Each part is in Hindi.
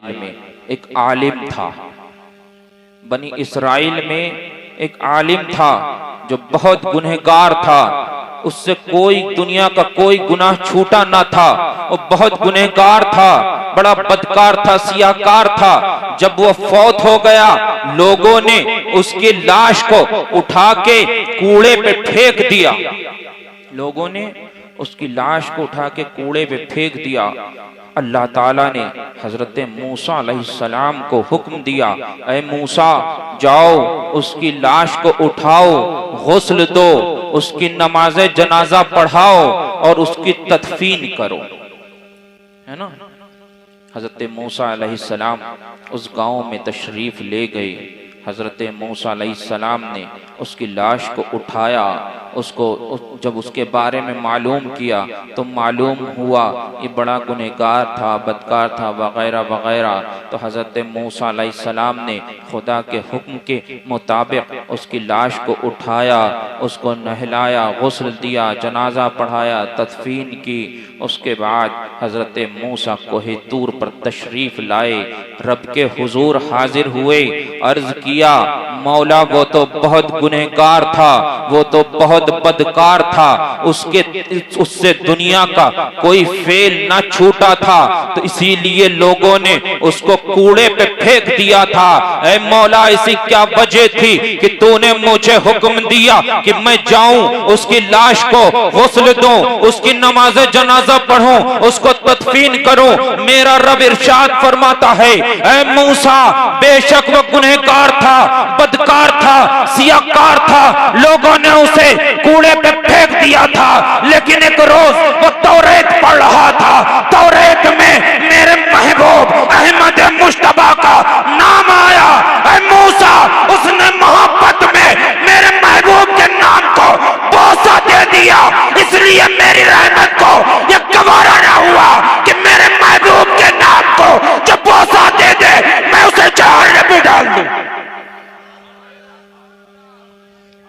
में एक आलिम था, बनी इसराइल में एक आलिम था जो बहुत गुनहगार था, उससे कोई दुनिया का कोई गुनाह छूटा ना था। वो बहुत गुनहगार था, बड़ा बदकार था, सियाकार था। जब वो फौत हो गया, लोगों ने उसकी लाश को उठा के कूड़े पे फेंक दिया। लोगों ने उसकी लाश को उठा के कूड़े पे फेंक दिया। अल्लाह ताला ने हजरत मूसा अलैहिस्सलाम को हुक्म दिया, ऐ मूसा जाओ उसकी लाश को उठाओ, गुस्ल दो, उसकी नमाज़े जनाजा पढ़ाओ और उसकी तदफीन करो, है ना। हजरत मूसा अलैहिस्सलाम उस गांव में तशरीफ ले गए। हजरत मूसा अलैहिस्सलाम ने उसकी लाश को उठाया, उसको जब उसके बारे में मालूम किया तो मालूम हुआ ये बड़ा गुनहगार था, बदकार था, वगैरह वगैरह। तो हजरत मूसा अलैहिस्सलाम ने खुदा के हुक्म के मुताबिक उसकी लाश को उठाया, उसको नहलाया, गुस्ल दिया, जनाजा पढ़ाया, तदफीन की। उसके बाद हजरत मूसा कोहे तूर पर तशरीफ लाए, रब के हुजूर हाजिर हुए, अर्ज किया, मौला वो तो बहुत गुनहगार था, वो तो बहुत बदकार था, उससे दुनिया का कोई फेल ना छूटा था, तो इसीलिए लोगों ने उसको कूड़े पे फेंक दिया था। ऐ मौला ऐसी क्या वजह थी कि तूने मुझे हुक्म दिया कि मैं जाऊं उसकी लाश को गुस्ल दूं, उसकी नमाज जनाजा पढ़ूं, उसको तदफीन करूं। मेरा रब इरशाद फरमाता है, ऐ मूसा बेशक वो गुनहगार था, बदकार था, सियाकार था, लोगों ने उसे कूड़े पे फेंक दिया था। लेकिन एक रोज वो तौरेत पढ़ रहा था, तौरेत में मेरे महबूब अहमद मुश्तबा का नाम आया। ऐ मूसा उसने मोहब्बत में मेरे महबूब के नाम को बोसा दे दिया, इसलिए मेरी रहमत को यह गवारा ना हुआ कि मेरे महबूब के नाम को जो बोसा दे दे मैं उसे जहन्नम में डाल दूं।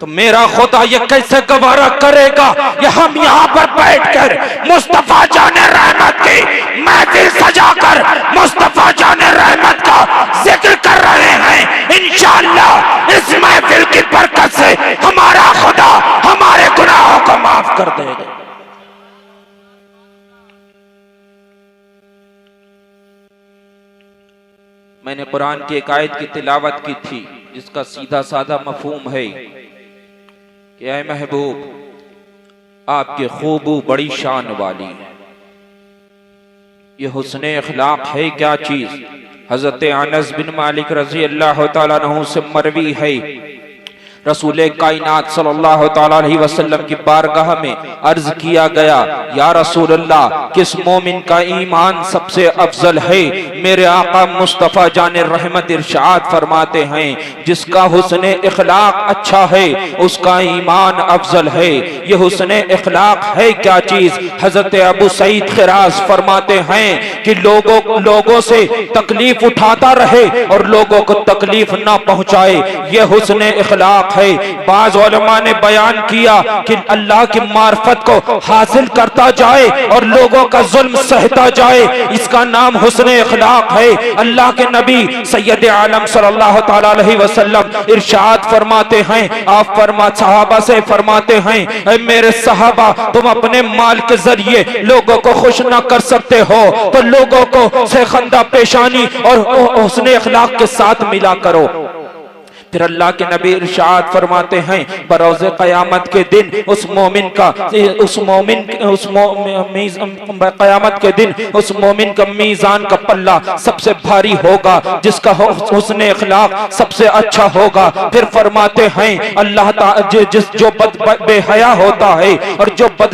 तो मेरा खुदा ये कैसे गवारा करेगा ये हम यहाँ पर बैठकर मुस्तफा जाने रहमत की महफिल सजाकर मुस्तफा जाने रहमत का जिक्र कर रहे हैं। इंशाअल्लाह इस महफिल की बरकत से हमारा खुदा हमारे गुनाहों को माफ कर देगा। मैंने कुरान की एक आयत की तिलावत की थी जिसका सीधा साधा मफहूम है कि ऐ महबूब आपके खूबू बड़ी शान वाली है। ये हुस्ने अखलाक है क्या चीज? हजरत अनस बिन मालिक रजी अल्लाह तआला अन्हु से मरवी है, रसूल कायनात सल्लल्लाहु तआला अलैहि वसल्लम की बारगाह में अर्ज किया गया, या रसूल अल्लाह किस मोमिन का ईमान सबसे अफजल है? मेरे आका मुस्तफा जाने रहमत इरशाद फरमाते हैं, जिसका हुस्ने इखलाक अच्छा है उसका ईमान अफजल है। ये हुस्ने इखलाक है क्या चीज? हजरत अबू सईद खिराज फरमाते हैं कि लोगों से तकलीफ उठाता रहे और लोगों को तकलीफ ना पहुंचाए, ये हुस्ने इखलाक है। बाज़ उलमा ने बयान किया कि अल्लाह की मार्फत को हासिल करता जाए और लोगों का जुल्म सहता जाए, इसका नाम हुस्ने इखलाक है। अल्लाह के नबी सैयद आलम सल्लल्लाहु तआला अलैहि वसल्लम इरशाद फरमाते हैं, आप सहाबा से फरमाते हैं, ऐ मेरे सहाबा तुम अपने माल के जरिए लोगों को खुश ना कर सकते हो तो लोगों को सेखंदा पेशानी और हुस्ने इखलाक के साथ मिला करो। फिर अल्लाह के नबी इरशाद फरमाते हैं, बरोज़े क़यामत के दिन क़यामत के दिन उस मोमिन का मीज़ान का पल्ला सबसे भारी होगा जिसका हुस्ने इखलाक सबसे अच्छा होगा। फिर फरमाते हैं अल्लाह जो बेहया होता है और जो बद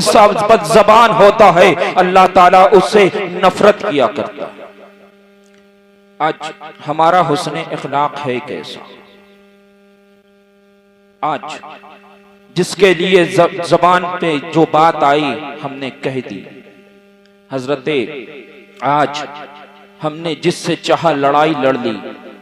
ज़बान होता है अल्लाह ताला उससे नफरत किया करता है। आज हमारा हुस्ने इखलाक है कैसा? आज जिसके लिए जबान पे जो बात आई हमने कह दी। हजरते आज हमने जिससे चाहा लड़ाई लड़ ली,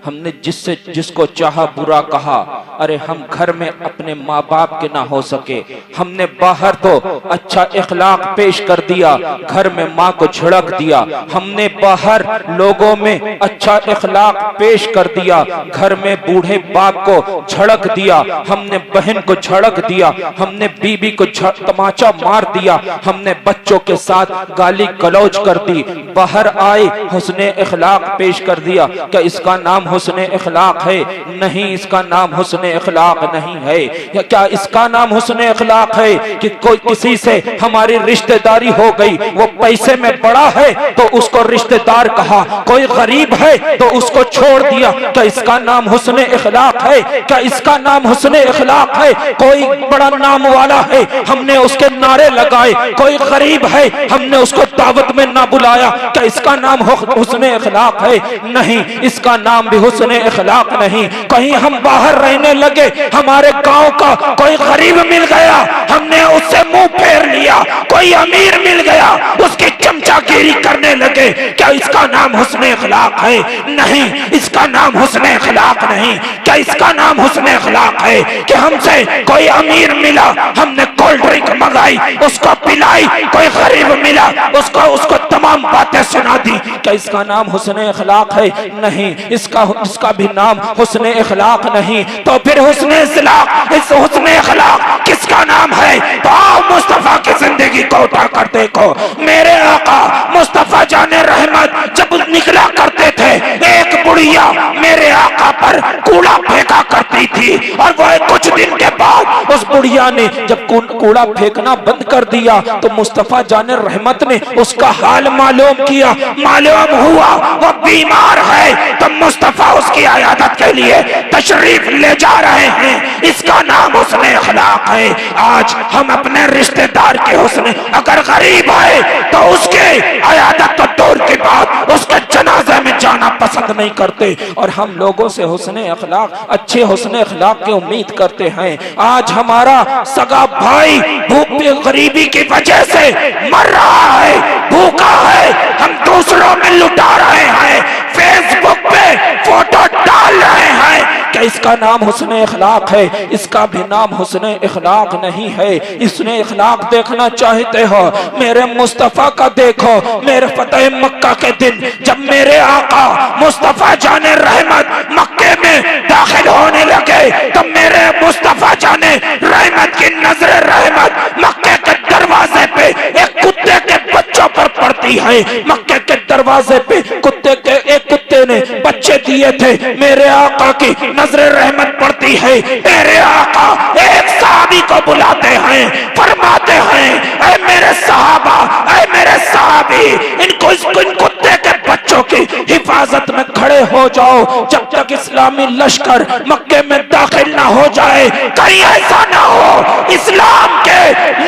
हमने जिसको चाहा बुरा कहा। अरे हम घर में अपने माँ बाप के ना हो सके, हमने बाहर तो अच्छा इखलाक पेश कर दिया, घर में माँ को झड़क दिया। हमने बाहर लोगों में अच्छा इखलाक पेश कर दिया, घर में बूढ़े बाप को झड़क दिया। हमने बहन को झड़क दिया, हमने बीबी को तमाचा मार दिया, हमने बच्चों के साथ गाली गलौज कर दी। बाहर आए हुस्ने इखलाक पेश कर दिया। क्या इसका नाम हुस्ने इखलाक है? नहीं, इसका नाम हुस्ने इखलाक नहीं है। या क्या इसका नाम हुस्ने इखलाक है कि कोई किसी से हमारी रिश्तेदारी हो गई, वो पैसे में बड़ा है तो उसको रिश्तेदार कहा, कोई गरीब है तो उसको छोड़ दिया? क्या इसका नाम हुस्ने इखलाक है? क्या इसका नाम हुस्ने इखलाक है? कोई बड़ा नाम वाला है, हमने उसके नारे लगाए, कोई गरीब है हमने उसको दावत में ना बुलाया, क्या इसका नाम हुस्ने इखलाक है? नहीं, इसका नाम भी हुस्ने इखलाक नहीं। कहीं हम बाहर रहने लगे, हमारे गांव का कोई गरीब मिल गया, हमने उससे मुंह फेर लिया। कोई अमीर मिल गया, उसकी चमचागिरी करने लगे, क्या इसका नाम हुस्ने इखलाक है? नहीं, इसका नाम हुस्ने इखलाक नहीं। क्या इसका नाम हुस्ने इखलाक है कि हमसे कोई अमीर मिला, हमने कोल्ड ड्रिंक मंगाई, उसको पिलाई, कोई गरीब मिला, उसको तमाम बातें सुना दी? क्या इसका नाम हुस्ने इखलाक है? नहीं, इसका भी नाम हुस्ने इखलाक नहीं। तो फिर हुस्ने इखलाक, इस हुस्ने इखलाक किसका नाम है? तो आओ मुस्तफा की जिंदगी को उठा कर देखो। मेरे आका मुस्तफा जाने रहमत जब निकला करते थे, एक बुढ़िया मेरे आका पर कूड़ा फेंका करती थी, और वह कुछ दिन के बाद उस बुढ़िया ने जब कूड़ा फेंकना बंद कर दिया तो मुस्तफा जाने रहमत ने उसका हाल मालूम किया। मालूम हुआ वो बीमार है, तो मुस्तफा उसकी इयादत के लिए तशरीफ ले जा रहे हैं। इसका नाम हुस्ने इखलाक है। आज हम अपने रिश्तेदार के हुस्ने, अगर गरीब है तो उसके इयादत तो दूर की बात, उसके जनाजे में जाना पसंद नहीं करते, और हम लोगों से हुस्ने इखलाक, अच्छे हुस्ने इखलाक की उम्मीद करते हैं। आज हमारा सगा भाई भूख गरीबी की वजह से मर रहा है, भूखा है, हम दूसरों में लुटा रहे हैं, फेसबुक पे फोटो डाल रहे हैं। क्या इसका नाम हुस्ने इखलाक है? इसका भी नाम हुस्ने इखलाक नहीं है। इसने इखलाक देखना चाहते हो, मेरे मुस्तफा का देखो। मेरे फतेह मक्का के दिन जब मेरे आका मुस्तफा जाने रहमत मक्के में दाखिल होने लगे, तो मेरे मुस्तफा जाने रहमत की नजर रहमत मक्के के दरवाजे पे एक कुत्ते के बच्चों पर पड़ती है। मक्के के दरवाजे पे एक कुत्ते ने बच्चे दिए थे, मेरे आका की नजर रहमत पड़ती है। मेरे आका एक सहाबी को बुलाते हैं, फरमाते हैं, ऐ मेरे सहाबा, ऐ मेरे सहाबी, इनको इन कुत्ते के बच्चों की हिफाजत में खड़े हो जाओ, जब तक इस्लामी लश्कर मक्के में दाखिल ना हो जाए। कहीं ऐसा ना हो इस्लाम के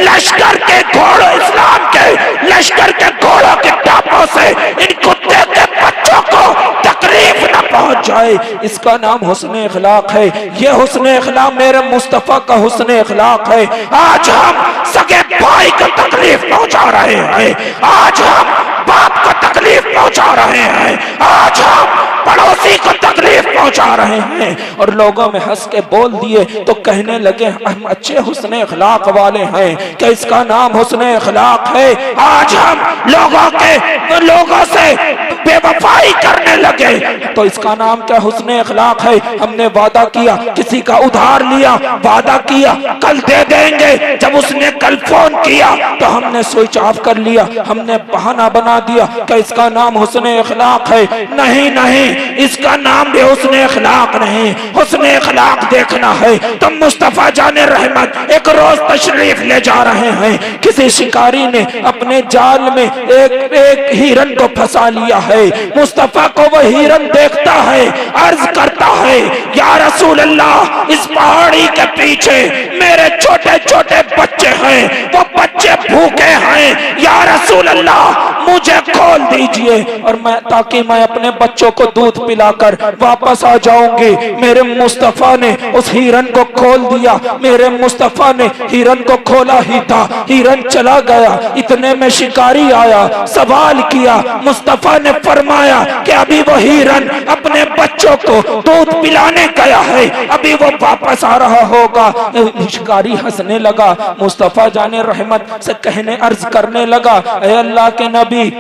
लश्कर के घोड़ों, इस्लाम के लश्कर के घोड़ों के टापों से इन कुत्ते के बच्चों को तकलीफ न पहुंच जाए। इसका नाम हुस्ने इखलाक है। ये हुस्ने इखलाक मेरे मुस्तफा का हुस्ने इखलाक है। आज हम सगे भाई को तकलीफ पहुंचा रहे हैं, आज हम बाप को तकलीफ पहुंचा रहे हैं, आज हम पड़ोसी को तकलीफ पहुंचा रहे हैं, और लोगों में हंस के बोल दिए तो कहने लगे हम अच्छे हुस्ने इखलाक वाले हैं। क्या इसका नाम हुस्ने इखलाक है? आज हम लोगों से बेवफाई करने लगे, तो इसका नाम क्या हुस्ने इखलाक है? हमने वादा किया, किसी का उधार लिया, वादा किया कल दे देंगे, जब उसने कल फोन किया तो हमने स्विच ऑफ कर लिया, हमने बहाना बना दिया। क्या इसका नाम हुस्ने इखलाक है? नहीं नहीं, इसका नाम भी हुस्ने इखलाक नहीं। हुस्ने इखलाक देखना है तो मुस्तफा जाने रहमत एक रोज तशरीफ ले जा रहे हैं, किसी शिकारी ने अपने जाल में एक हिरन को फंसा लिया है। मुस्तफा को वह हिरन देखता है, अर्ज करता है, या रसूल अल्लाह, इस पहाड़ी के पीछे मेरे छोटे छोटे बच्चे हैं, वो बच्चे भूखे हैं, या रसूल अल्लाह मुझे खोल दीजिए, और ताकि मैं अपने बच्चों को दूध पिलाकर वापस आ जाऊंगी। मेरे मुस्तफा ने उस हिरन को खोल दिया, मेरे मुस्तफा ने हिरन को खोला ही था, हिरन चला गया। इतने में शिकारी आया, सवाल किया, मुस्तफा ने फरमाया कि अभी वो हिरन अपने बच्चों को दूध पिलाने गया है, अभी वो वापस आ रहा होगा। शिकारी हंसने लगा, मुस्तफा जाने रहमत से कहने अर्ज करने लगा, ऐ अल्लाह के नबी,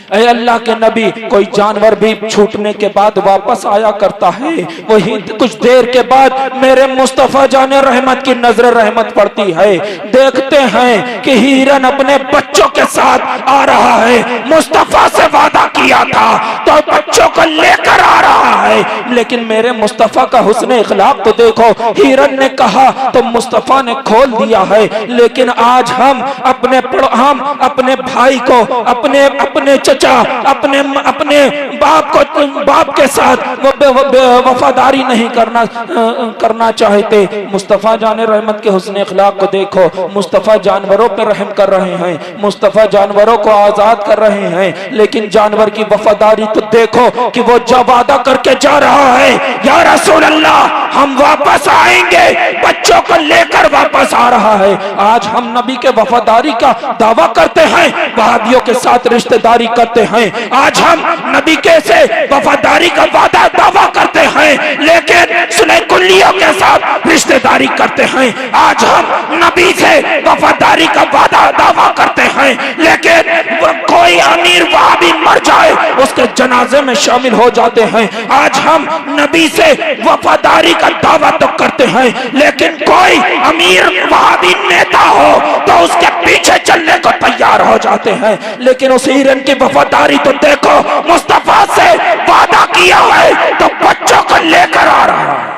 ऐ अल्लाह के नबी, कोई जानवर भी छूटने के बाद वापस आया करता है, वही कुछ देर के बाद मेरे मुस्तफा जाने रहमत की नजर रहमत पड़ती है, देखते हैं कि हिरन अपने बच्चों के साथ आ रहा है। मुस्तफा से वादा किया था तो बच्चों को लेकर आ रहा है, लेकिन मेरे मुस्तफा का हुस्न इखलाक तो देखो। हिरन ने कहा तो मुस्तफा ने खोल दिया है, लेकिन आज हम अपने भाई को, अपने चचा, अपने बाप के साथ वफादारी नहीं करना चाहते। मुस्तफा जाने रहमत के हुस्न इखलाक को देखो। मुस्तफा जानवरों पर रहम कर रहे हैं, मुस्तफा जानवरों को आजाद कर रहे हैं, लेकिन जानवर की वफादारी तो देखो कि वो जब वादा करके जा रहा है, या रसूल अल्लाह हम वापस आएंगे, बच्चों को लेकर वापस आ रहा है। आज हम नबी के वफादारी का दावा करते हैं, वहाबियों के साथ रिश्तेदारी करते हैं। आज हम नबी के से वफादारी का वादा दावा करते हैं, लेकिन सुलह कुल्लियों के साथ रिश्तेदारी करते हैं। आज हम नबी से वफादारी का वादा दावा करते हैं, लेकिन कोई अमीर वहाबी मर जाए उसके जनाजे में शामिल हो जाते हैं। आज हम नबी से वफादारी का दावा तो करते हैं, लेकिन कोई अमीर वहाबी नेता हो तो उसके पीछे चलने को तैयार हो जाते हैं। लेकिन उस हिरन की वफादारी तो देखो, मुस्तफा से वादा किया है तो बच्चों को लेकर आ रहा है।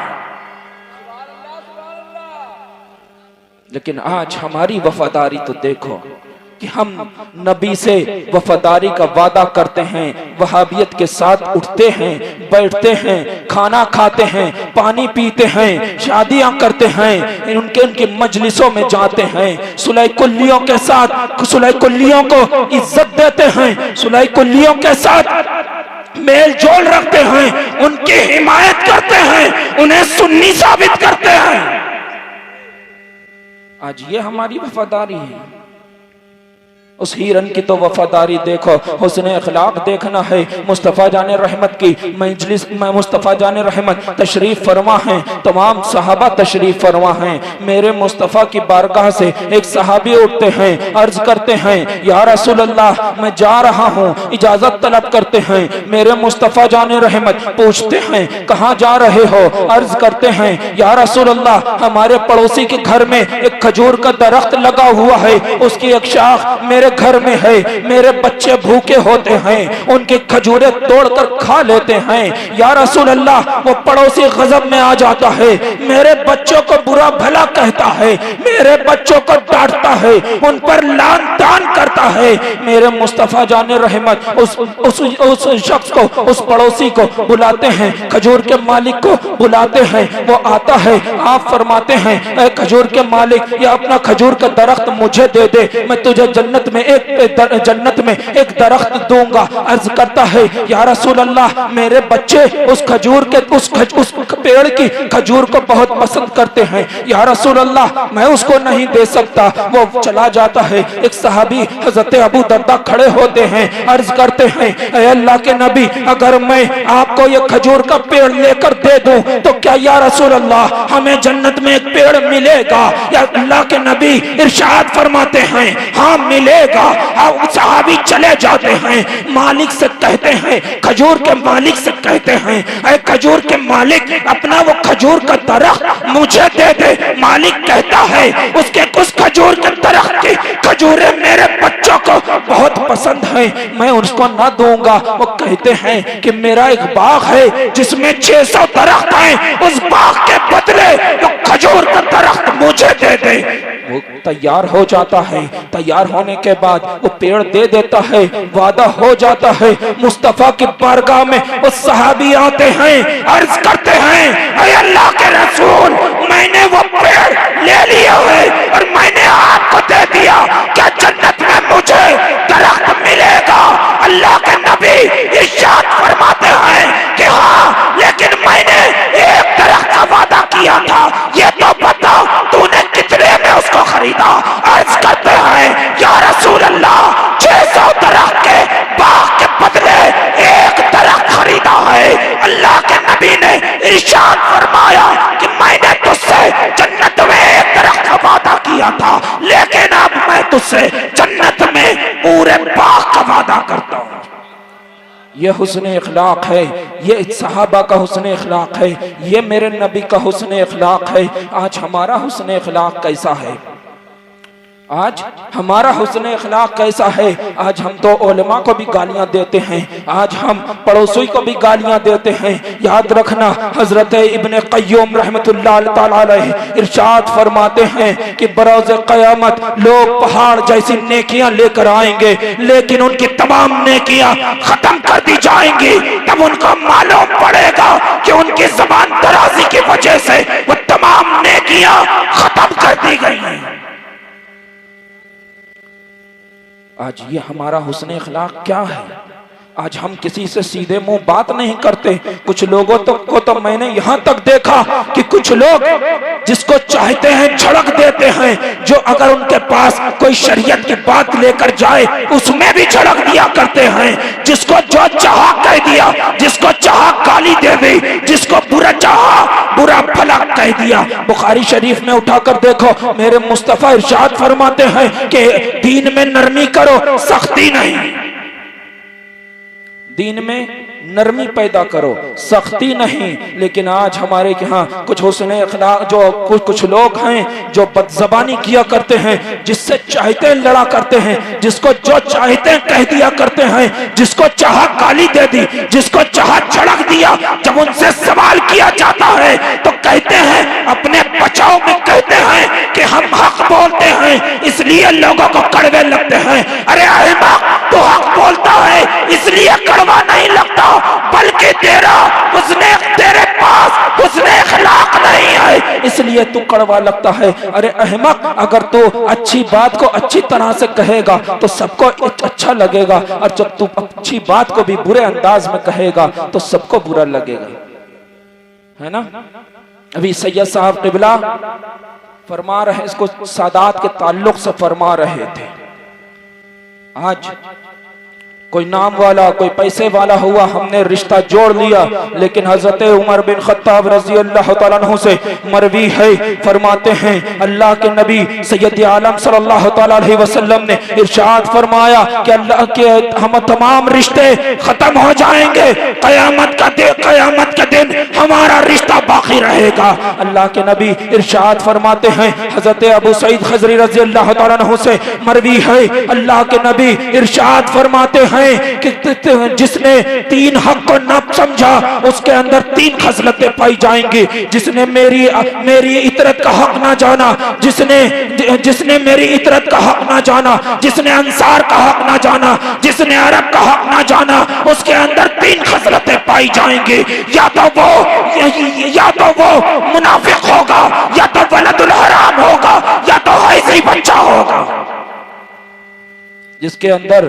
लेकिन आज हमारी वफादारी तो देखो कि हम नबी से वफादारी का वादा करते हैं, वहाबियत के साथ उठते हैं, बैठते हैं, खाना खाते हैं, पानी पीते हैं, शादियां करते हैं, उनकी मजलिसों में जाते हैं, सुलह कुल्लियों के साथ सुलह कुल्लियों को इज्जत देते हैं, सुलह कुल्लियों के साथ मेल जोल रखते हैं, उनकी हिमायत करते हैं, उन्हें सुन्नी साबित करते हैं। आज ये हमारी वफादारी है। उस हिरन की तो वफादारी देखो, हुस्न इखलाक देखना है। मुस्तफ़ा जाने रहमत की मजलिस में मुस्तफ़ा जाने रहमत तशरीफ फरमा हैं, तमाम सहाबा तशरीफ फरमा हैं। मेरे मुस्तफ़ा की बारगाह से एक सहाबी उठते हैं, अर्ज करते हैं, या रसूल अल्लाह मैं जा रहा हूँ, इजाजत तलब करते हैं। मेरे मुस्तफ़ा जाने रहमत पूछते हैं कहाँ जा रहे हो? अर्ज करते हैं, या रसूल अल्लाह हमारे पड़ोसी के घर में एक खजूर का दरख्त लगा हुआ है, उसकी एक शाख मेरे घर में है, मेरे बच्चे भूखे होते हैं, उनकी खजूरें तोड़कर खा लेते हैं। या रसूल अल्लाह वो पड़ोसी गजब में आ जाता है, मेरे बच्चों को बुरा भला कहता है, मेरे बच्चों को डांटता है, उन पर लान तान करता है। मेरे मुस्तफ़ा जाने रहमत उस शख्स को, उस पड़ोसी को बुलाते हैं, खजूर के मालिक को बुलाते हैं। वो आता है, आप फरमाते हैं, ऐ खजूर के मालिक, ये अपना खजूर का दरख्त मुझे दे दे, मैं तुझे जन्नत में एक दरख्त दूंगा। अर्ज करता है, या रसूल अल्लाह मेरे बच्चे उस खजूर के उस पेड़ की खजूर को बहुत पसंद करते हैं, या रसूल अल्लाह मैं उसको नहीं दे सकता। वो चला जाता है। एक सहाबी हजरत अबू दर्दा खड़े होते हैं, अर्ज करते हैं, ऐ अल्लाह के नबी अगर मैं आपको ये खजूर का पेड़ लेकर दे दूं तो क्या या रसूल अल्लाह हमें जन्नत में एक पेड़ मिलेगा? या अल्लाह के नबी इरशाद फरमाते हैं, हाँ मिलेगा। सहाबी चले जाते हैं, मालिक से कहते हैं, खजूर के मालिक से कहते हैं, ऐ खजूर के मालिक अपना वो खजूर का दरख्त मुझे दे दे। मालिक कहता है, उसके उस खजूर के दरख्त की खजूरें मेरे बच्चों को बहुत पसंद है, मैं उसको ना दूंगा। वो कहते हैं कि मेरा एक बाग है जिसमें 600 दरख्त हैं, उस बाग के बदले वो खजूर का दरख्त मुझे दे दे। वो तैयार हो जाता है, तैयार होने के बाद वो पेड़ दे देता है, वादा हो जाता है। मुस्तफा की बारगाह में वो सहाबी आते हैं, अर्ज करते हैं, ऐ अल्लाह के रसूल मैंने वो पेड़ ले लिया है और मैंने आपको दे दिया, क्या जन्नत में मुझे दरख्त मिलेगा? अल्लाह के नबी इरशाद फरमाते हैं कि हाँ, लेकिन मैं इरशाद फरमाया कि मैंने तुझसे जन्नत में एक दरख्त का वादा किया था, लेकिन अब मैं तुझसे जन्नत में पूरे बाग का वादा करता हूं। ये हुस्न इखलाक है, ये सहाबा का हुस्न इखलाक है, ये मेरे नबी का हुस्न इखलाक है। आज हमारा हुस्न इखलाक कैसा है? आज हमारा हुस्न इखलाक कैसा है? आज हम तो उलमा को भी गालियां देते हैं, आज हम पड़ोसी को भी गालियां देते हैं। याद रखना, हजरत इब्ने क़य्यूम रहमतुल्लाह तआला अलैह इरशाद फरमाते हैं कि बरोज़ क़यामत लोग पहाड़ जैसी नेकियां लेकर आएंगे, लेकिन उनकी तमाम नेकियां खत्म कर दी जाएंगी। तब उनको मालूम पड़ेगा कि उनकी ज़बान दराज़ी की वजह से वो तमाम नेकियां खत्म कर दी गई हैं। आज ये हमारा हुस्न इखलाक क्या है? आज हम किसी से सीधे मुंह बात नहीं करते। कुछ लोगों को तो मैंने यहाँ तक देखा कि कुछ लोग जिसको चाहते हैं झड़क देते हैं, जो अगर उनके पास कोई शरीयत की बात लेकर जाए उसमें भी झड़क दिया करते हैं। जिसको जो चाहा कह दिया, जिसको चाहा गाली दे दी, जिसको बुरा चाहा बुरा भला कह दिया। बुखारी शरीफ में उठाकर देखो, मेरे मुस्तफा इरशाद फरमाते हैं कि दीन में नरमी करो, सख्ती नहीं। दीन में नरमी पैदा करो, सख्ती नहीं। लेकिन आज हमारे यहाँ कुछ हुस्न अखलाक जो कुछ लोग हैं जो बदजबानी किया करते हैं, जिससे चाहते हैं लड़ा करते हैं, जिसको जो चाहते हैं कह दिया करते हैं, जिसको चाहा गाली दे दी, जिसको चाहा झड़क दिया। जब उनसे सवाल किया जाता है तो कहते हैं, अपने बचाव में कहते हैं कि हम हक बोलते हैं इसलिए लोगों को कड़वे लगते हैं। अरे अहमक, तो हक बोलता है इसलिए कड़वा नहीं लगता, बल्कि तेरे पास हुस्न इखलाक नहीं है इसलिए तू कड़वा लगता है। अरे अहमक, अगर तू अच्छी बात को अच्छी तरह से कहेगा तो सबको अच्छा लगेगा, और जब तू अच्छी बात को भी बुरे अंदाज में कहेगा तो सबको बुरा लगेगा, है ना। अभी सैयद साहब क़िबला फरमा रहे, इसको सादात के ताल्लुक से फरमा रहे थे। आज कोई नाम वाला, कोई पैसे वाला हुआ, हमने रिश्ता जोड़ लिया, लेकिन हजरत उमर बिन खत्ताब रजी अल्लाह तआला अन्हु से मरवी है, फरमाते हैं अल्लाह के नबी सैयद आलम सल्लल्लाहु तआला अलैहि वसल्लम ने इरशाद फरमाया कि अल्लाह के हम तमाम रिश्ते खत्म हो जाएंगे, कयामत का दिन हमारा रिश्ता बाकी रहेगा। अल्लाह के नबी इरशाद फरमाते हैं, हजरत अबू सईद खजरी रजी अल्लाह तआला अन्हु से मरवी है, अल्लाह के नबी इरशाद फरमाते हैं कि जिसने तीन हक को न समझा उसके अंदर तीन खसलतें पाई जाएंगी। जिसने मेरी इतरत का हक ना जाना, जिसने मेरी इतरत का हक ना जाना, जिसने अंसार का हक ना जाना, जिसने अरब का हक ना जाना, उसके अंदर तीन खसलतें पाई जाएंगी। या तो वो मुनाफिक होगा, या तो वलदुल हराम होगा, या तो ऐसी बच्चा होगा। जिसके अंदर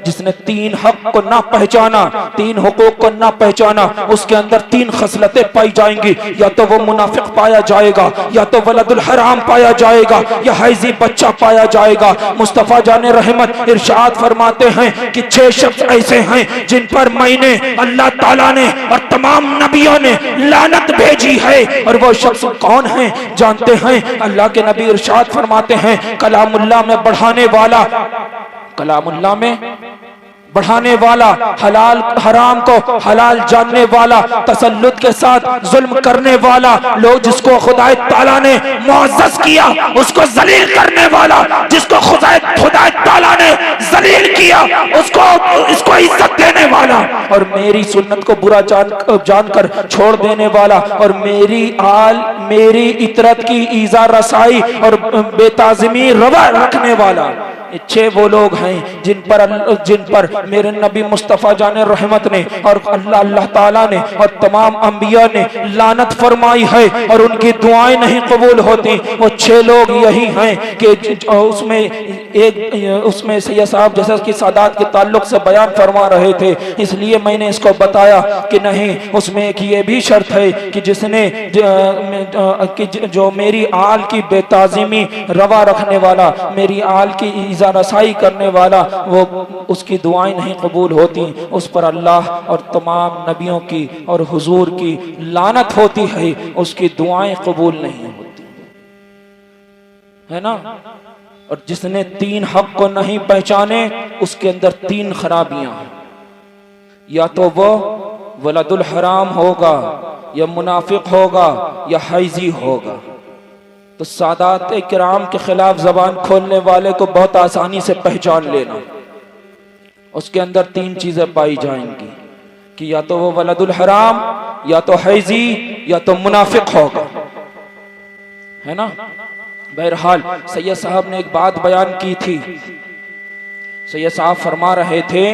जिसने तीन हक को ना पहचाना, तीन हुकूक को ना पहचाना, उसके अंदर तीन खसलतें पाई जाएंगी। या तो वो मुनाफिक पाया जाएगा, या तो वलदुल हराम पाया जाएगा, या हैजी बच्चा पाया जाएगा। मुस्तफा जाने रहमत इरशाद फरमाते हैं कि 6 शख्स ऐसे हैं जिन पर मैंने, अल्लाह ताला ने और तमाम नबियों ने लानत भेजी है। और वो शख्स कौन है जानते हैं? अल्लाह के नबी इरशाद फरमाते हैं, कलामुल्लाह में बढ़ाने वाला, कलामुल्लाह में बढ़ाने वाला, हलाल हराम को हलाल जानने वाला, तसल्लुत के साथ जुल्म करने वाला, लोग जिसको खुदाए ताला ने मुअज़्ज़ज़ किया उसको जलील करने वाला, जिसको खुदाए ताला ने जलील किया उसको इज्जत देने वाला, और मेरी सुन्नत को बुरा जानकर छोड़ देने वाला, और मेरी इतरत की ईज़ा रसाई और बेताज़मी रवा रखने वाला। 6 वो लोग हैं जिन पर मेरे नबी मुस्तफ़ा जाने रहमत ने और अल्लाह ताला ने और तमाम अंबिया ने लानत फरमाई है, और उनकी दुआएं नहीं कबूल होती। वो 6 लोग यही हैं कि उसमें सैयद साहब जैसा कि सादात के ताल्लुक से बयान फरमा रहे थे, इसलिए मैंने इसको बताया कि नहीं, उसमें एक ये भी शर्त है कि जिसने जो मेरी आल की बेताज़ीमी रवा रखने वाला, मेरी आल की ईजा रसाई करने वाला, वो उसकी दुआएं नहीं कबूल होती, उस पर अल्लाह और तमाम नबियों की और हुजूर की लानत होती है, उसकी दुआएं कबूल नहीं होती, है ना। और जिसने तीन हक को नहीं पहचाने उसके अंदर तीन खराबियां हैं, या तो वो वलदुल हराम होगा, या मुनाफिक होगा, या हैजी होगा। तो सादात किराम के खिलाफ जबान खोलने वाले को बहुत आसानी से पहचान लेना, उसके अंदर तीन चीजें पाई जाएंगी कि या तो वो वलदुल हराम, या तो हैजी, या तो मुनाफिक होगा, है ना। बहरहाल सैयद साहब ने एक बात बयान की थी। सैयद साहब फरमा रहे थे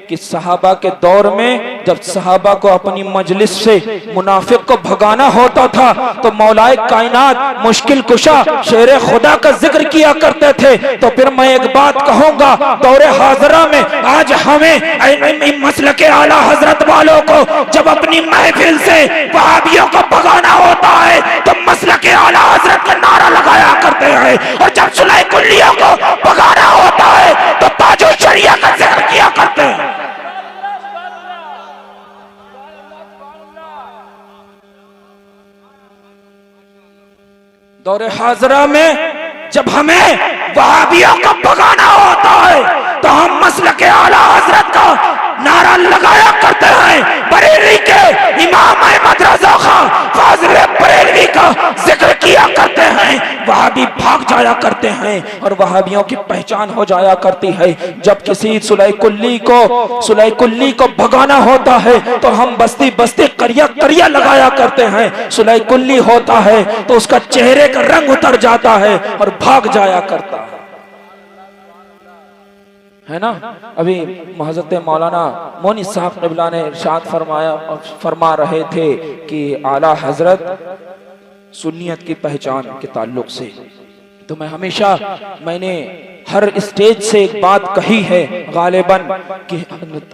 कि सहाबा के दौर में जब सहाबा को अपनी मजलिस से मुनाफिक को भगाना होता था तो मौलाए कायनात मुश्किल कुशा शेर खुदा का जिक्र किया करते थे। तो फिर मैं एक बात कहूंगा, दौरे हाजरा में आज हमें मसलके आला हजरत वालों को जब अपनी महफिल से वहाबियों को भगाना होता है तो मसलके आला हजरत का नारा लगाया करते हैं, और जब सुलह कुल्लियों को भगाना होता है तो ताजो शरिया का जिक्र किया करते हैं। दौरे हाजरा में जब हमें वहाबियों को भगाना होता है तो हम मसलके आला हजरत का नारा लगाया करते हैं। बरेली के इमाम अहमद रजा खां फाजिल बरेलवी का जिक्र किया करते हैं, वहाबी भाग जाया करते हैं और वहाबियों की पहचान हो जाया करती है। जब किसी सुलह कुल्ली को भगाना होता है तो हम बस्ती बस्ती करिया करिया लगाया करते हैं। सुलह कुल्ली होता है तो उसका चेहरे का रंग उतर जाता है और भाग जाया करता है ना। अभी हज़रत मौलाना मोनी साहब क़िबला ने इरशाद फरमा रहे थे कि आला हजरत सुन्नियत की पहचान के ताल्लुक से, तो मैंने हर स्टेज से एक बात कही है गालिबन कि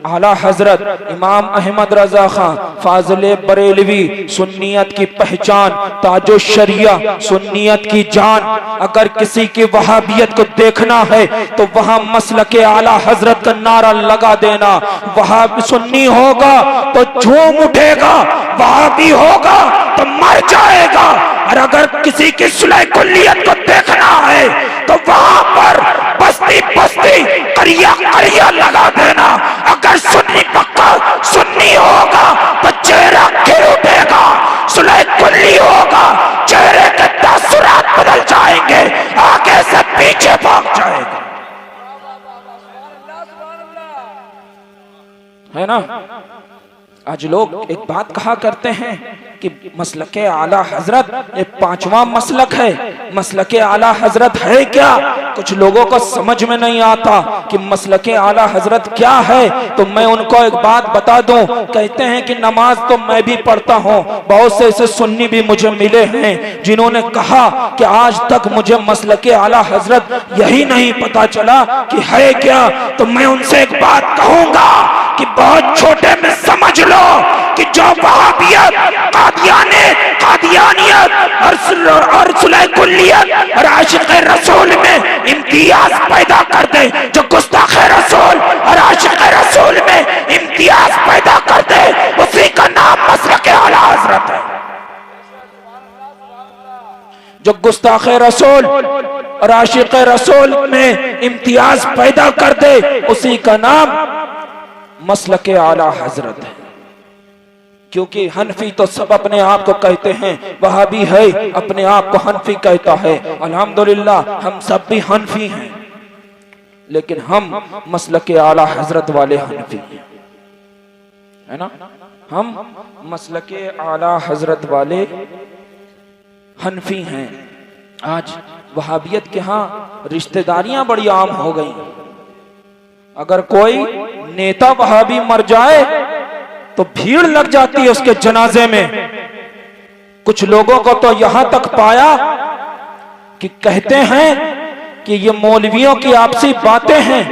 आला हजरत इमाम अहमद रजा खां फाजिल बरेलवी सुन्नियत की पहचान, ताजो शरिया सुन्नियत की जान। अगर किसी की वहाबियत को देखना है तो वहां मसलके आला हजरत का नारा लगा देना। वहां सुन्नी होगा तो झूम उठेगा, वहाबी होगा तो मर जाएगा। और अगर किसी की सुलह कुल्लियत को देखना है तो वहां पर बस्ती बस्ती करिया करिया लगा देना। अगर सुन्नी पक्का सुन्नी होगा तो चेहरा खिल उठेगा, सुलह कुल्ली होगा चेहरे के तासुरात बदल जाएंगे, आगे से पीछे भाग जाएगा, है ना। आज लोग एक बात कहा करते हैं कि मसलके आला हजरत ये पांचवा मसलक है। मसलके आला हजरत है क्या? कुछ लोगों को समझ में नहीं आता कि मसलके आला हजरत क्या है। तो मैं उनको एक बात बता दूं, कहते हैं कि नमाज तो मैं भी पढ़ता हूं, बहुत से ऐसे सुन्नी भी मुझे मिले हैं जिन्होंने कहा कि आज तक मुझे मसलके आला हजरत यही नहीं पता चला कि है क्या। तो मैं उनसे एक बात कहूंगा कि बहुत छोटे में समझ लो कि जो वहाबियत, कादियानियत और सुलह कुल्लियत और आशिक़ रसूल में इम्तियाज पैदा कर दे, जो गुस्ताख़ रसूल और आशिक़ रसूल में इम्तियाज पैदा कर दे, उसी का नाम मसलके आला हजरत है। जो गुस्ताख़ रसूल और आशिक़ रसूल में इम्तियाज पैदा कर दे, उसी का नाम मसलके आला हजरत है। क्योंकि हनफी तो सब अपने आप को कहते हैं, वहाबी है अपने आप को हनफी कहता है। अल्हम्दुलिल्लाह हम सब भी हनफी हैं, लेकिन हम मसलके आला हजरत वाले हनफी हैं, है ना। हम मसलके आला हजरत वाले हनफी हैं। आज वहाबियत के यहाँ रिश्तेदारियां बड़ी आम हो गई। अगर कोई नेता वहाबी मर जाए तो भीड़ लग जाती है उसके जनाजे में। कुछ लोगों को तो यहां तक पाया कि कहते हैं कि ये मौलवियों की आपसी बातें हैं,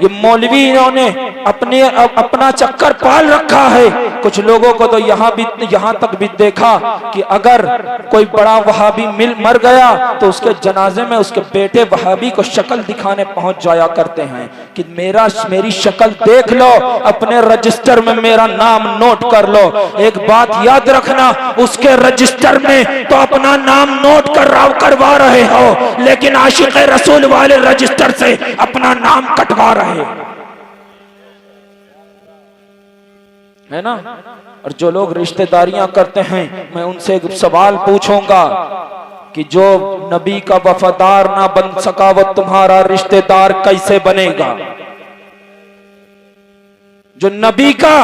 ये मौलवियों ने अपना चक्कर पाल रखा है। कुछ लोगों को तो यहाँ तक भी देखा कि अगर कोई बड़ा वहाबी मर गया तो उसके जनाजे में उसके बेटे वहाबी को शक्ल दिखाने पहुंच जाया करते हैं कि मेरी शक्ल देख लो, अपने रजिस्टर में मेरा नाम नोट कर लो। एक बात याद रखना, उसके रजिस्टर में तो अपना नाम नोट करवा रहे हो, लेकिन आशिक रसूल वाले रजिस्टर से अपना नाम कटवा रहे है ना। और जो लोग रिश्तेदारियां करते हैं, मैं उनसे एक सवाल पूछूंगा कि जो नबी का वफादार ना बन सका वो तुम्हारा रिश्तेदार कैसे बनेगा? जो नबी का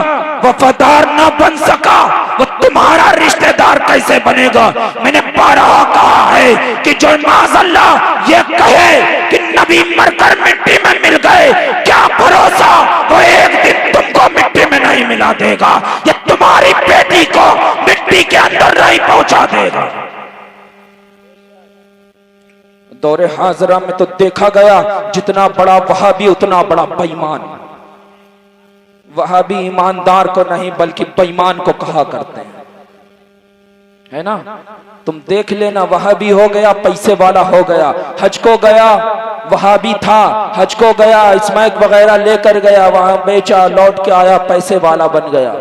वफादार ना बन सका वो तुम्हारा रिश्तेदार कैसे बनेगा? मैंने बारहा कहा है कि जो माज़अल्लाह ये कहे कि नबी मरकर मिट्टी में मिल गए, क्या भरोसा वो एक दिन तुमको मिट्टी में नहीं मिला देगा, ये तुम्हारी बेटी को मिट्टी के अंदर नहीं पहुंचा देगा। दौरे हाजरा में तो देखा गया जितना बड़ा वहाबी उतना बड़ा बेईमान। वहाबी ईमानदार को नहीं बल्कि बेईमान को कहा करते हैं, है ना। तुम देख लेना, वहाबी हो गया पैसे वाला हो गया। हज को गया, वहाबी था, हज को गया, स्मैक वगैरह लेकर गया, वहां बेचा, लौट के आया, पैसे वाला बन गया।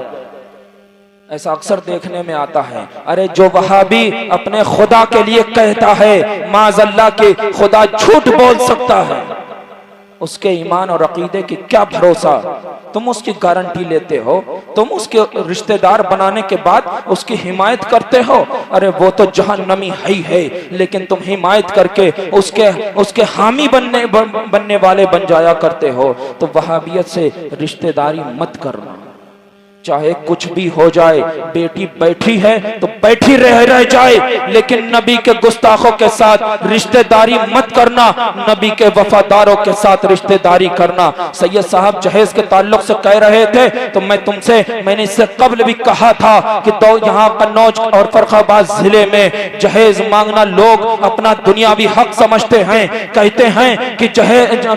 ऐसा अक्सर देखने में आता है। अरे जो वहाबी अपने खुदा के लिए कहता है, माज़अल्लाह के खुदा झूठ बोल सकता है, उसके ईमान और अकीदे की क्या भरोसा? तुम उसकी गारंटी लेते हो, तुम उसके रिश्तेदार बनाने के बाद उसकी हिमायत करते हो। अरे वो तो जहन्नमी है, लेकिन तुम हिमायत करके उसके हामी बनने वाले बन जाया करते हो। तो वहाबियत से रिश्तेदारी मत करना, चाहे कुछ भी हो जाए। बेटी बैठी है तो बैठी रह जाए, लेकिन नबी के गुस्ताखों के साथ रिश्तेदारी मत करना, नबी के वफादारों के साथ रिश्तेदारी करना। सैयद साहब जहेज के ताल्लुक से कह रहे थे तो मैंने इससे कबल भी कहा था कि तो यहाँ कन्नौज और फर्रुखाबाद जिले में जहेज मांगना लोग अपना दुनियावी हक समझते हैं। कहते हैं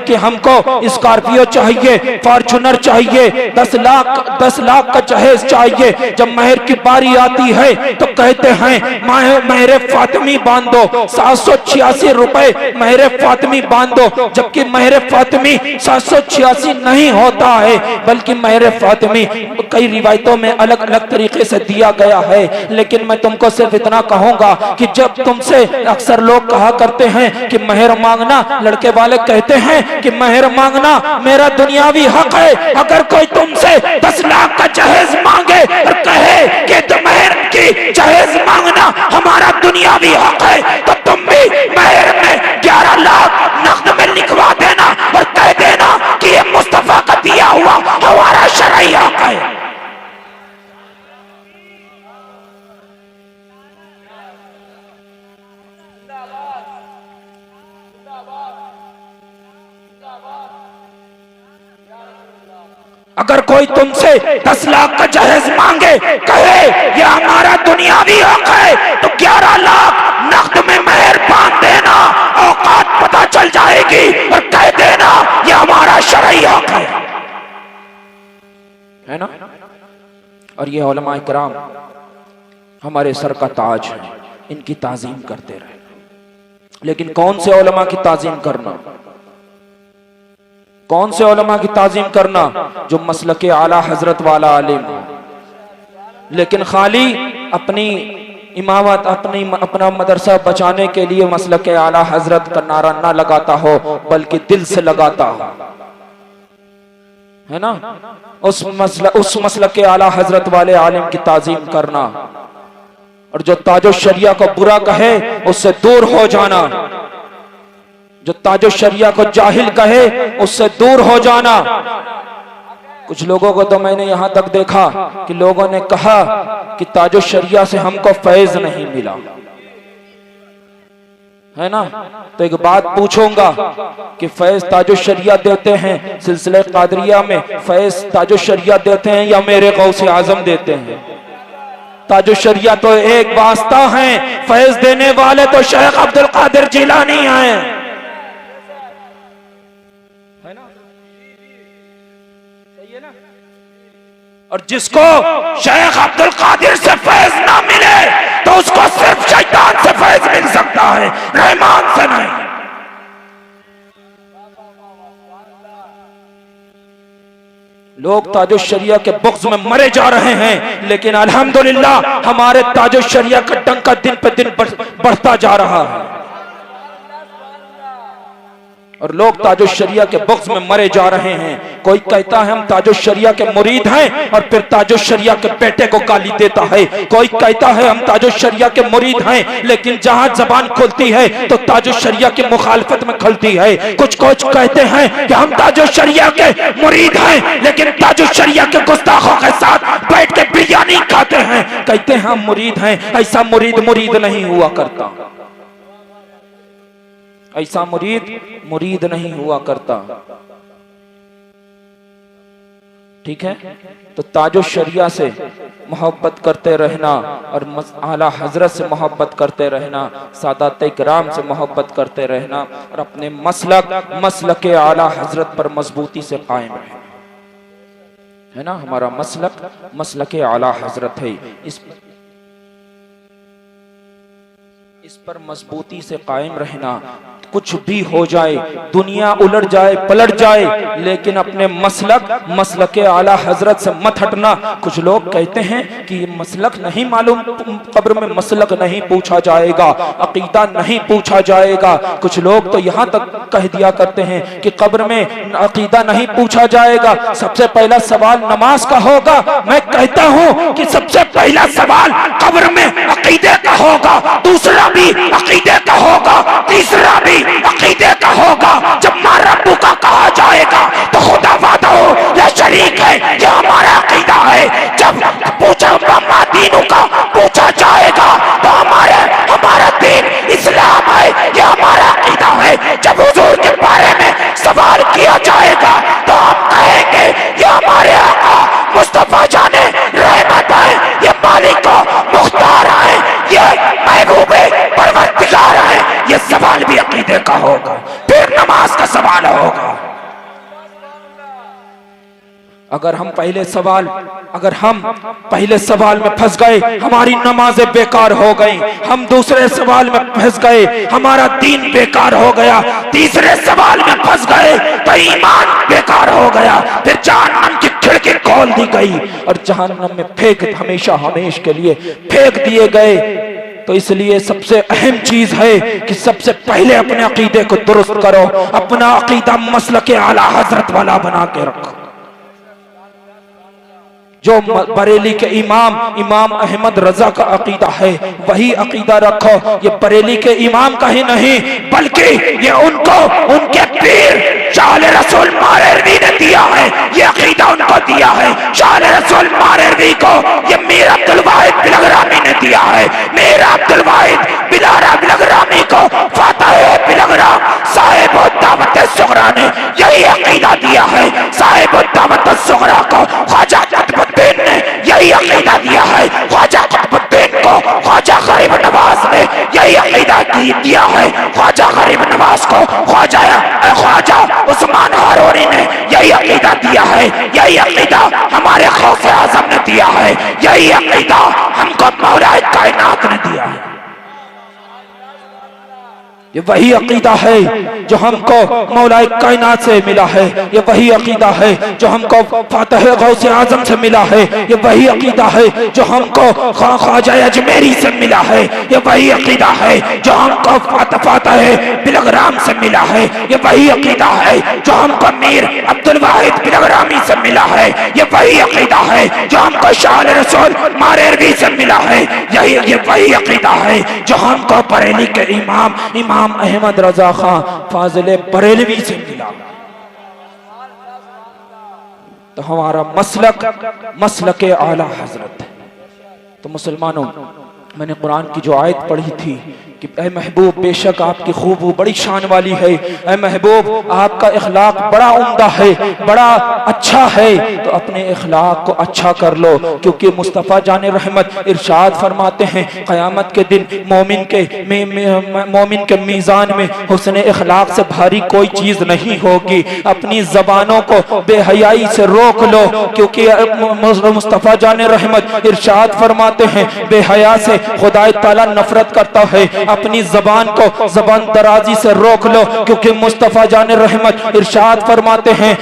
कि हमको स्कॉर्पियो चाहिए, फॉर्च्यूनर चाहिए, 10 लाख का जहेज चाहिए। जब महर की बारी आती है तो कहते हैं महरे फातिमी बांध दो, 786 रुपए महरे फातिमी बांध दो। जबकि महरे फातिमी 786 नहीं होता है, बल्कि महरे फातिमी कई रिवायतों में अलग अलग तरीके से दिया गया है। लेकिन मैं तुमको सिर्फ इतना कहूंगा कि जब तुमसे अक्सर लोग कहा करते हैं कि महर मांगना, लड़के वाले कहते हैं कि महर मांगना मेरा दुनियावी हक है। अगर कोई तुमसे 10 लाख का जहेज मांगे और कहे कि महर की जहेज मांगना हमारा दुनियावी हक है, तो तुम भी महर में 11 लाख नकद में लिखवा देना और कह देना कि ये मुस्तफा का दिया हुआ हमारा शरई हक है। अगर कोई तुमसे 10 लाख का जहेज मांगे, कहे ये हमारा दुनियावी हक है, तो 11 लाख नकद में महर बांध देना, औकात पता चल जाएगी और कह देना ये हमारा शरई हक है ना। और ये उलमा इकराम हमारे सर का ताज है, इनकी ताजीम करते रहे। लेकिन कौन से उलमा की ताजीम करना? कौन से उलमा की ताजीम करना? जो मसलके आला हजरत वाला आलिम, लेकिन खाली अपनी इमामत, अपना मदरसा बचाने के लिए मसलके आला हजरत का नारा ना लगाता हो, बल्कि दिल से लगाता हो, है ना। उस मसलके आला हजरत वाले आलिम की ताजीम करना, और जो ताजो शरिया को बुरा कहे उससे दूर हो जाना, जो ताजो शरिया को जाहिल कहे उससे दूर हो जाना। कुछ लोगों को तो मैंने यहां तक देखा कि लोगों ने कहा कि ताजो शरिया से हमको फैज नहीं मिला, है ना। तो एक बात पूछूंगा कि फैज ताजो शरिया देते हैं सिलसिले कादरिया में, फैज ताजो शरिया देते हैं या मेरे गौसे आजम देते हैं? ताजो शरिया तो एक वास्ता है, फैज देने वाले तो शेख अब्दुल कादिर जिलानी हैं, और जिसको शेख अब्दुल कादिर से फैज ना मिले तो उसको सिर्फ शैतान से फैज मिल सकता है, रहमान से नहीं। लोग ताजो शरिया के बुग़्ज़ में मरे जा रहे हैं, लेकिन अल्हम्दुलिल्लाह हमारे ताजो शरिया का डंका दिन पे दिन बढ़ता जा रहा है। और लोग ताजो शरिया के बुग़्ज़ में मरे जा रहे हैं। कोई कहता है हम ताजो शरिया के मुरीद हैं और फिर ताजो शरिया के बेटे को गाली देता है। कोई कहता है हम ताजो शरिया के मुरीद हैं, लेकिन जहां जबान खुलती है तो ताजो शरिया की मुखालफत में खलती है। कुछ कहते हैं कि हम ताजो शरिया के मुरीद हैं, लेकिन ताजो शरिया के गुस्ताखों के साथ बैठ के बिरयानी खाते हैं। कहते हैं हम मुरीद हैं। ऐसा मुरीद नहीं हुआ करता, ऐसा मुरीद नहीं हुआ करता। ठीक है, तो ताजो शरिया से मोहब्बत करते रहना और आला हजरत से मोहब्बत करते रहना, सादात इकराम से मोहब्बत करते रहना और अपने मसलक आला हजरत पर मजबूती से कायम रहना, है ना। हमारा मसलक आला हजरत है, इस पर मजबूती से कायम रहना। कुछ भी हो जाए, दुनिया उलट जाए पलट जाए, लेकिन अपने मसलक आला हजरत से मत हटना। कुछ लोग कहते हैं कि ये मसलक नहीं मालूम, कब्र में मसलक नहीं पूछा जाएगा, अकीदा नहीं पूछा जाएगा। कुछ लोग तो यहाँ तक कह दिया करते हैं कि कब्र में अकीदा नहीं पूछा जाएगा, सबसे पहला सवाल नमाज का होगा। मैं कहता हूँ कि सबसे पहला सवाल कब्र में अकीदे का होगा, दूसरा भी अकीदे का होगा, तीसरा भी अकीदे का होगा। जब मां रब्बू का कहा जाएगा तो खुदा वादहू ला शरीक है, ये हमारा अकीदा है। जब पूछा मम्मा दीनों का पूछा जाएगा तो हमारा दीन इस्लाम है, ये हमारा अकीदा है। जब हुजूर के बारे में सवाल किया जाएगा तो हम कहेंगे ये हमारे आका मुस्तफा जाने रहमत है, ये मालिक मुख्तार है, ये महबूबे परवरदिगार है। ये सवाल भी अकीदे का होगा, फिर नमाज का सवाल होगा। अगर हम पहले सवाल में फंस गए, हमारी नमाजें बेकार हो गई। हम दूसरे सवाल में फंस गए, हमारा दीन बेकार हो गया। तीसरे सवाल में फंस गए तो ईमान बेकार हो गया। फिर जहन्नम की खिड़की खोल दी गई और जहन्नम में हमेशा के लिए फेंक दिए गए। तो इसलिए सबसे अहम चीज है कि सबसे पहले अपने अकीदे को दुरुस्त करो, अपना अकीदा मसलक आला हजरत वाला बना के रखो। जो बरेली के इमाम अहमद रजा का अकीदा है वही अकीदा रखो। ये बरेली के इमाम का ही नहीं बल्कि ये उनके पीर शाह रसूल मारेरवी ने दिया है, ये अकीदा उनको दिया है। शाह रसूल मारेरवी को ये मीर अब्दुल वाहिद बिलगरामी ने दिया है। मीर अब्दुल वाहिद बिलगरामी को फातह बिलगराम साहिब दावत सुगरा ने यही अकीदा दिया है। साहिब दावत सुगरा को ख्वाजा कुतुबुद्दीन ने यही अकीदा दिया है। ख्वाजा कुतुबुद्दीन को ख्वाजा गरीब नवाज ने यही अकीदा दिया है। ख्वाजा गरीब नवाज को ख्वाजा उस्मान हारूनी ने यही अकीदा दिया है। यही अकीदा हमारे गौसे आजम ने दिया है। यही अकीदा हमको मौला कायनात ने दिया है। ये वही अकीदा है जो हमको मौला कायनात से मिला है। ये वही अकीदा है जो हमको फातह गौसे आजम से मिला है। ये वही अकीदा है जो हमको ख्वाजा अजमेरी से मिला है। ये वही अकीदा है जो हमको फातह बिलगराम से मिला है। ये वही अकीदा है जो हमको मीर अब्दुल वाहिद बिलगरामी से मिला है। ये वही अकीदा है जो हमको शाह रसूल मारेरवी से मिला है। ये वही अकीदा है जो हमको बरेली के इमाम अहमद रजा खां फाजिल बरेलवी से मिला। तो हमारा मसलक आला हजरत है। तो मुसलमानों, मैंने कुरान की जो आयत पढ़ी थी कि ऐ महबूब बेशक आपकी खूबू बड़ी शान वाली है, ऐ महबूब आपका इखलाक बड़ा उम्दा है, बड़ा अच्छा है, तो अपने इखलाक को अच्छा कर लो। क्योंकि मुस्तफ़ा जान रहमत इरशाद फरमाते हैं क़यामत के दिन मोमिन के मीज़ान में हुस्न इखलाक से भारी कोई चीज़ नहीं होगी। अपनी ज़बानों को बेहयाई से रोक लो, क्योंकि मुस्तफ़ा जान रहमत इरशाद फरमाते हैं बेहया से खुदा ताला नफरत करता है। अपनी ज़बान को ज़बान दराजी से रोक लो, क्योंकि मुस्तफ़ा जान रहमत इरशाद फरमाते हैं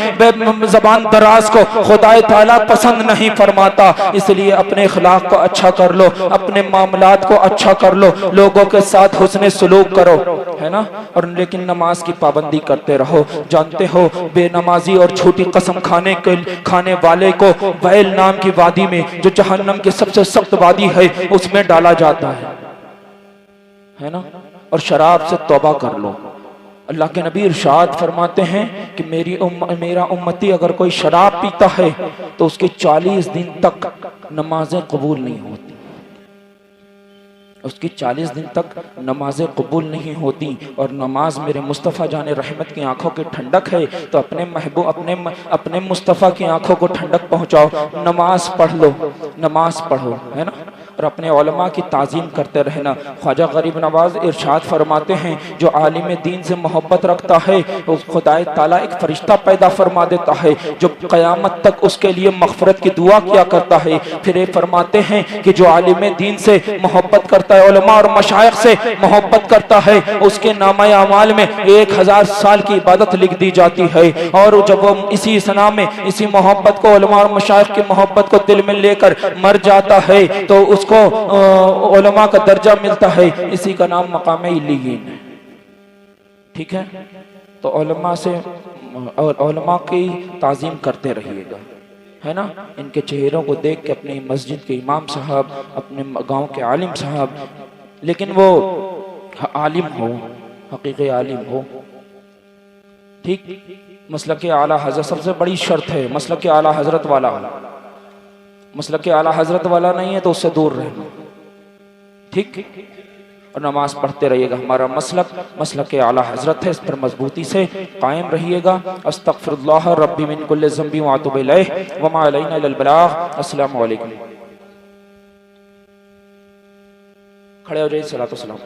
ज़बान दराज को खुदा ताला पसंद नहीं फरमाता। इसलिए अपने इखलाक को अच्छा कर लो, अपने मामलात को अच्छा कर लो, लोगों के साथ हुस्न सलूक करो, है ना। और लेकिन नमाज की पाबंदी करते रहो। जानते हो बेनमाजी और झूठी कसम खाने वाले को वैल नाम की वादी में, जो जहन्नम की सबसे सख्त वादी है, उसमें डाला जाता है ना। और शराब से तौबा कर लो। अल्लाह के नबी इरशाद फरमाते हैं कि मेरा उम्मती अगर कोई शराब पीता है तो उसके 40 दिन तक नमाजें कबूल नहीं होती, उसकी 40 दिन तक नमाजें कबूल नहीं होती। और नमाज मेरे मुस्तफ़ा जाने रहमत की आंखों की ठंडक है, तो अपने महबूब अपने मुस्तफ़ा की आंखों को ठंडक पहुंचाओ, नमाज पढ़ लो, नमाज पढ़ो, है ना। और अपने उलमा की ताज़ीम करते रहना। ख्वाजा गरीब नवाज इरशाद फरमाते हैं जो आलिम दीन से मोहब्बत रखता है तो खुदाए ताला एक फरिश्ता पैदा फरमा देता है जो क़यामत तक उसके लिए मग़फ़िरत की दुआ किया करता है। फिर ये फरमाते हैं कि जो आलिम दीन से मोहब्बत करता है, उलमा और मशाइख से मोहब्बत करता है, उसके नामा अमाल में 1000 साल की इबादत लिख दी जाती है। और जब वो इसी सना में इसी मोहब्बत को, उलमा और मशाइख की मोहब्बत को दिल में लेकर मर जाता है तो उसको उलमा का दर्जा मिलता है। इसी का नाम मकाम इल्लियीन है। ठीक है, तो उलमा से उलमा की ताज़ीम करते रहिएगा, है ना। इनके चेहरों को देख के अपनी मस्जिद के इमाम साहब, अपने गांव के आलिम साहब, लेकिन वो आलिम हो, हकीकी आलिम हो। ठीक, मसलक आला हज़रत सबसे बड़ी शर्त है, मसलक आला हज़रत वाला हो। मसलक आला हज़रत वाला नहीं है तो उससे दूर रहना। ठीक, और नमाज पढ़ते रहिएगा। हमारा मसलक आला हज़रत है, इस पर मजबूती से कायम रहिएगा। अस्तग़फिरुल्लाह रब्बी मिन कुल्लि ज़ंबि व अतूबु इलैहि व मा अलैना इल्लल बलाग़। अस्सलामु अलैकुम। खड़े हो जाइए, सलातो सलाम।